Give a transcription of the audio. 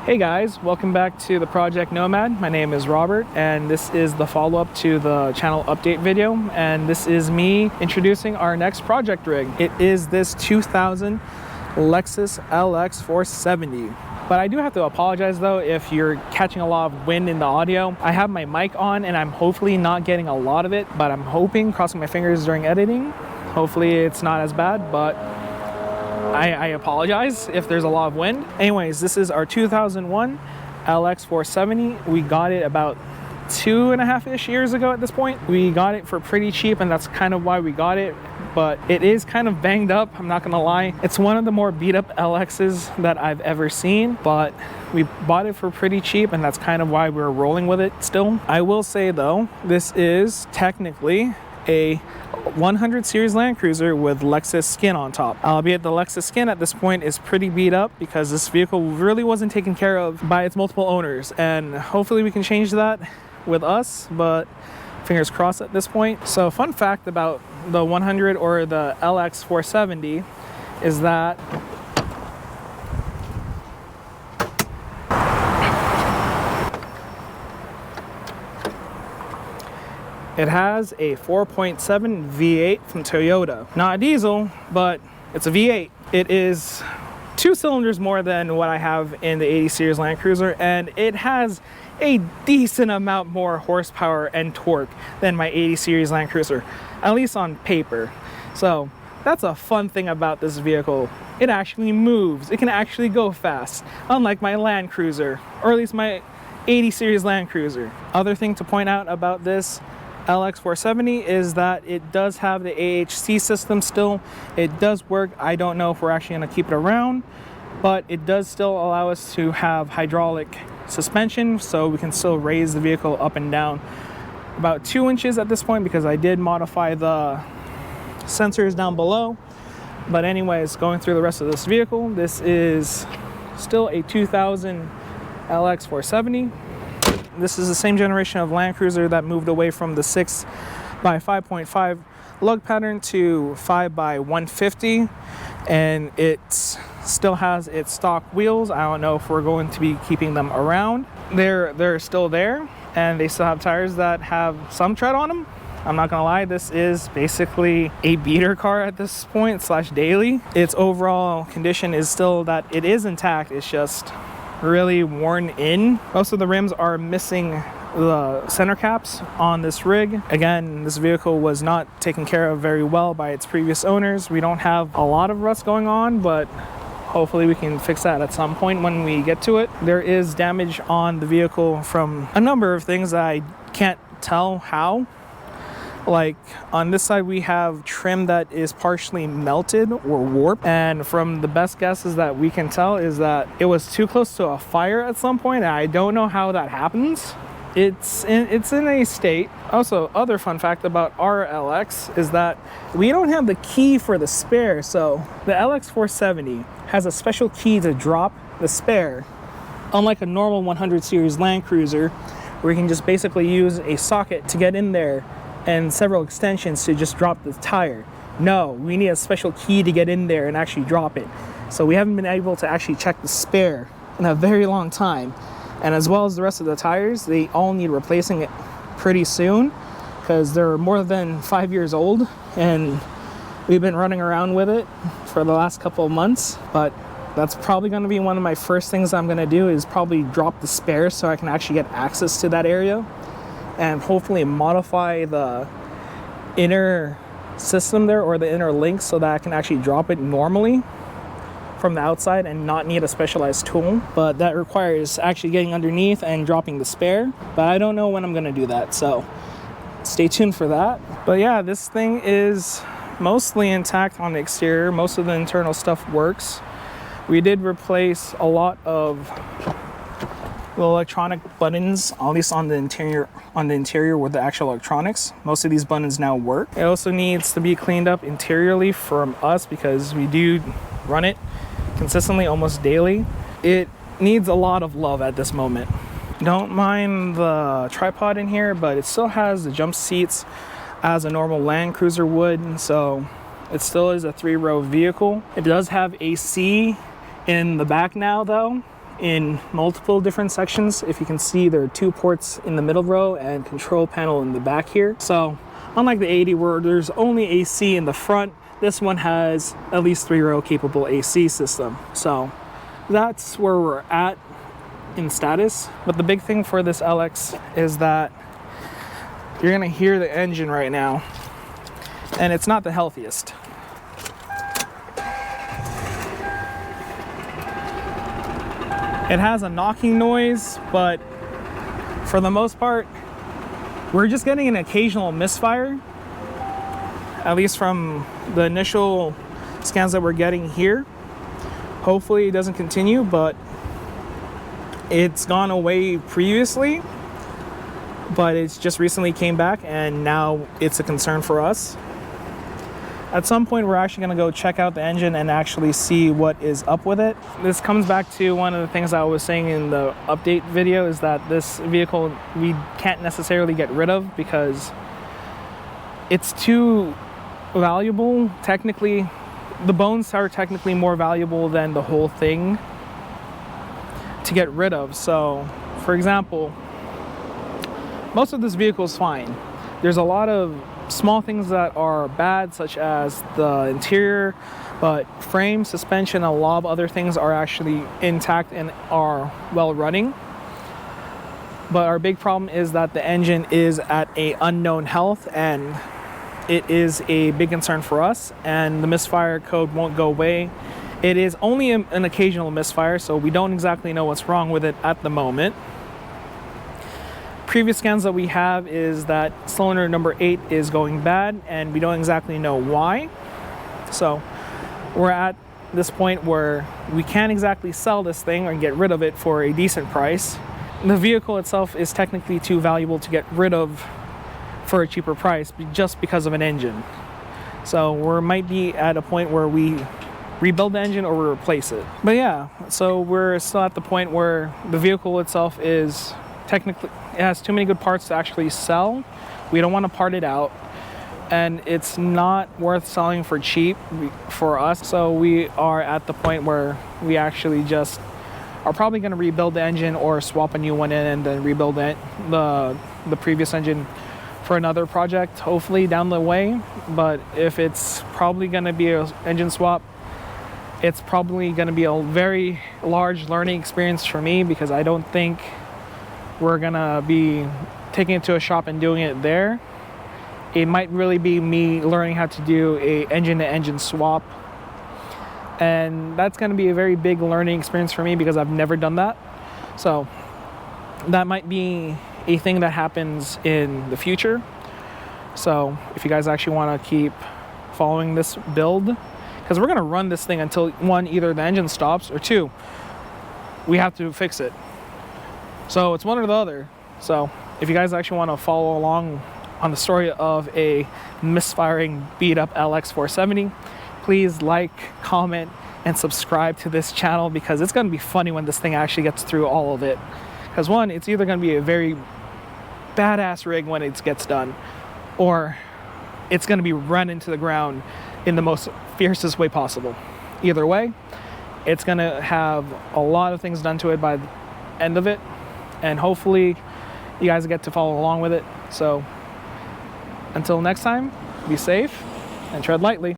Hey guys, welcome back to the Project Nomad. My name is Robert and this is the follow-up to the channel update video, and this is me introducing our next project rig. It is this 2000 Lexus LX470. But I do have to apologize though if you're catching a lot of wind in the audio. I have my mic on and I'm hopefully not getting a lot of it, but I'm hoping, crossing my fingers during editing, hopefully it's not as bad, but I apologize if there's a lot of wind. Anyways, this is our 2001 LX470. We got it about 2.5-ish years ago at this point. We got it for pretty cheap and that's kind of why we got it, but it is kind of banged up, I'm not gonna lie. It's one of the more beat up LXs that I've ever seen, but we bought it for pretty cheap and that's kind of why we're rolling with it still. I will say though, this is technically a 100 Series Landcruiser with Lexus skin on top. Albeit the Lexus skin at this point is pretty beat up because this vehicle really wasn't taken care of by its multiple owners, and hopefully we can change that with us, but fingers crossed at this point. So fun fact about the 100 or the LX470 is that it has a 4.7 V8 from Toyota. Not a diesel, but it's a V8. It is 2 cylinders more than what I have in the 80 Series Landcruiser, and it has a decent amount more horsepower and torque than my 80 Series Landcruiser, at least on paper. So that's a fun thing about this vehicle. It actually moves. It can actually go fast, unlike my Landcruiser, or at least my 80 Series Landcruiser. Other thing to point out about this LX470 is that it does have the AHC system still. It does work. I don't know if we're actually going to keep it around, but it does still allow us to have hydraulic suspension, so we can still raise the vehicle up and down about 2 inches at this point because I did modify the sensors down below. But anyways, going through the rest of this vehicle, this is still a 2000 LX470. This is the same generation of Landcruiser that moved away from the 6x5.5 lug pattern to 5x150, and it still has its stock wheels. I don't know if we're going to be keeping them around. They're still there, and they still have tires that have some tread on them. I'm not gonna lie, this is basically a beater car at this point / daily. Its overall condition is still that it is intact, it's just really worn in. Most of the rims are missing the center caps on this rig. Again, this vehicle was not taken care of very well by its previous owners. We don't have a lot of rust going on, but hopefully we can fix that at some point when we get to it. There is damage on the vehicle from a number of things that I can't tell how. Like on this side we have trim that is partially melted or warped, and from the best guesses that we can tell is that it was too close to a fire at some point, and I don't know how that happens. It's in a state. Also, other fun fact about our LX is that we don't have the key for the spare, so the LX470 has a special key to drop the spare, unlike a normal 100 Series Landcruiser where you can just basically use a socket to get in there and several extensions to just drop the tire. No, we need a special key to get in there and actually drop it. So we haven't been able to actually check the spare in a very long time. And as well as the rest of the tires, they all need replacing it pretty soon because they're more than 5 years old, and we've been running around with it for the last couple of months. But that's probably going to be one of my first things I'm going to do, is probably drop the spare so I can actually get access to that area and hopefully modify the inner system there, or the inner link, so that I can actually drop it normally from the outside and not need a specialized tool. But that requires actually getting underneath and dropping the spare, but I don't know when I'm gonna do that, so stay tuned for that. But yeah, this thing is mostly intact on the exterior. Most of the internal stuff works. We did replace a lot of the electronic buttons, at least on the interior with the actual electronics. Most of these buttons now work. It also needs to be cleaned up interiorly from us because we do run it consistently, almost daily. It needs a lot of love at this moment. Don't mind the tripod in here, but it still has the jump seats as a normal Landcruiser would, so it still is a 3-row vehicle. It does have AC in the back now though, in multiple different sections. If you can see, there are 2 ports in the middle row and control panel in the back here. So unlike the 80 where there's only AC in the front, this one has at least 3-row capable AC system. So that's where we're at in status. But the big thing for this LX is that you're gonna hear the engine right now, and it's not the healthiest. It has a knocking noise, but for the most part, we're just getting an occasional misfire, at least from the initial scans that we're getting here. Hopefully it doesn't continue, but it's gone away previously, but it's just recently came back and now it's a concern for us. At some point, we're actually gonna go check out the engine and actually see what is up with it. This comes back to one of the things I was saying in the update video, is that this vehicle we can't necessarily get rid of because it's too valuable. Technically, the bones are technically more valuable than the whole thing to get rid of. So, for example, most of this vehicle is fine. There's a lot of small things that are bad, such as the interior, but frame, suspension, and a lot of other things are actually intact and are well running. But our big problem is that the engine is at a unknown health, and it is a big concern for us, and the misfire code won't go away. It is only an occasional misfire, so we don't exactly know what's wrong with it at the moment. Previous scans that we have is that cylinder number 8 is going bad, and we don't exactly know why. So we're at this point where we can't exactly sell this thing or get rid of it for a decent price. The vehicle itself is technically too valuable to get rid of for a cheaper price just because of an engine. So we might be at a point where we rebuild the engine or we replace it. But yeah, so we're still at the point where the vehicle itself is technically, it has too many good parts to actually sell. We don't want to part it out, and it's not worth selling for cheap for us. So we are at the point where we actually just are probably going to rebuild the engine or swap a new one in and then rebuild it, the previous engine for another project, hopefully down the way. But if it's probably going to be an engine swap, it's probably going to be a very large learning experience for me, because I don't think we're gonna be taking it to a shop and doing it there. It might really be me learning how to do a engine-to-engine swap, and that's gonna be a very big learning experience for me because I've never done that. So that might be a thing that happens in the future. So if you guys actually want to keep following this build, because we're gonna run this thing until, one, either the engine stops, or two, we have to fix it. So it's one or the other. So if you guys actually want to follow along on the story of a misfiring beat up LX470, please like, comment, and subscribe to this channel, because it's going to be funny when this thing actually gets through all of it. Because one, it's either going to be a very badass rig when it gets done, or it's going to be run into the ground in the most fiercest way possible. Either way, it's going to have a lot of things done to it by the end of it. And hopefully you guys get to follow along with it. So until next time, be safe and tread lightly.